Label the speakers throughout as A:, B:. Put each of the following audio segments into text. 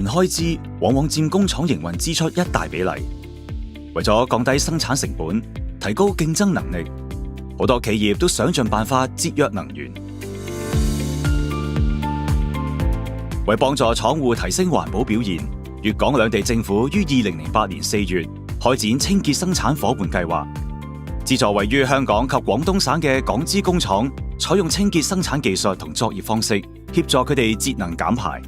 A: 開支往往佔工廠營運支出一大比例。為咗降低生產成本，提高競爭能力，好多企業都想盡辦法節約能源。為幫助廠戶提升環保表現，粵港兩地政府於2008年4月開展清潔生產伙伴計劃，資助位於香港及廣東省嘅港資工廠採用清潔生產技術同作業方式，協助佢哋節能減排。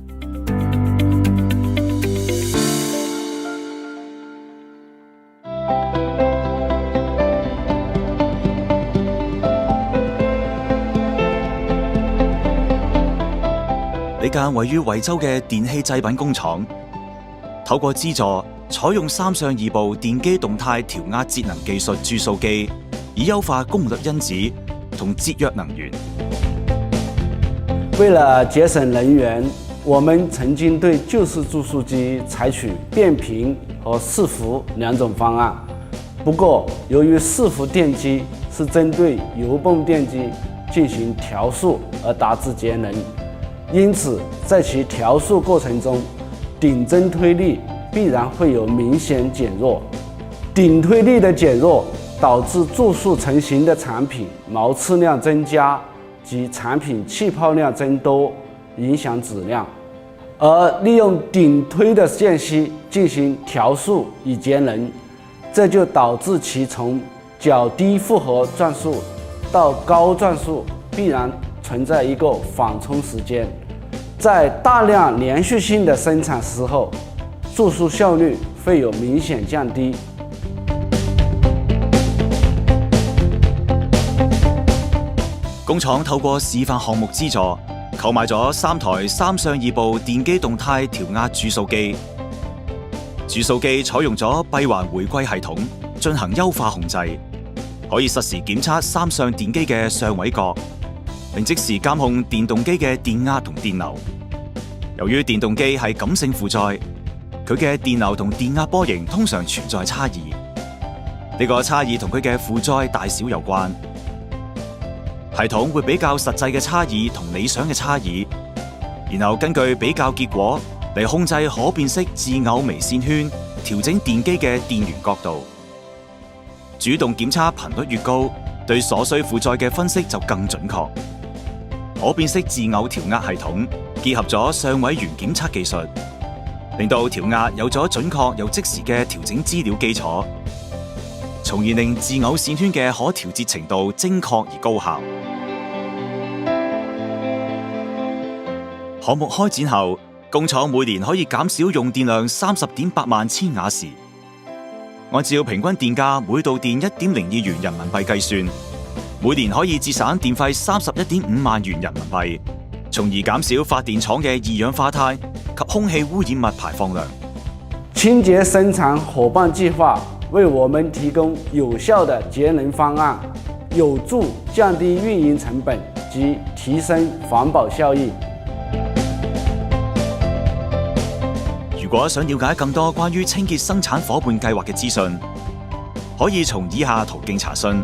A: 呢間位於惠州嘅電器製品工廠，透過資助，採用3相2部電機動態調壓節能技術注塑機，以優化功率因子同節約能源。
B: 為了節省能源，我們曾經對舊式注塑機採取變頻和伺服2種方案。不過，由於伺服電機是針對油泵電機進行調塑而達至節能，因此在其調塑過程中，頂針推力必然會有明顯減弱。頂推力的減弱導致注塑成型的產品毛刺量增加及產品氣泡量增多，影響質量。而利用頂推的間隙進行調塑以節能，這就導致其從較低負荷轉速到高轉速必然存在一個緩衝時間，在大量連續性的生產時候，注塑效率會有明顯降低。
A: 工廠透過示範項目資助，購買咗3台3相2部電機動態調壓注塑機。注塑機採用咗閉環回歸系統進行優化控制，可以實時檢測3相電機嘅相位角，並即時監控電動機嘅電壓同電流。由於電動機係感性負載，佢嘅電流同電壓波形通常存在差異。呢個差異同佢嘅負載大小有關。系統會比較實際嘅差異同理想嘅差異，然後根據比較結果嚟控制可變式自偶微線圈，調整電機嘅電源角度。主動檢測頻率越高，對所需負載嘅分析就更準確。可變式自偶調壓系統結合咗相位元檢測技術，令到調壓有咗準確又即時嘅調整資料基礎，從而令自偶線圈嘅可調節程度精確而高效。項目開展後，工廠每年可以減少用電量30.8萬千瓦時。按照平均電價每度電1.02元人民幣計算，每年可以節省電費31.5萬元人民幣，從而減少發電廠嘅二氧化碳及空氣污染物排放量。
B: 清潔生產伙伴計劃為我們提供有效的節能方案，有助降低運營成本及提升環保效益。
A: 如果想了解更多關於清潔生產伙伴計劃嘅資訊，可以從以下途徑查詢。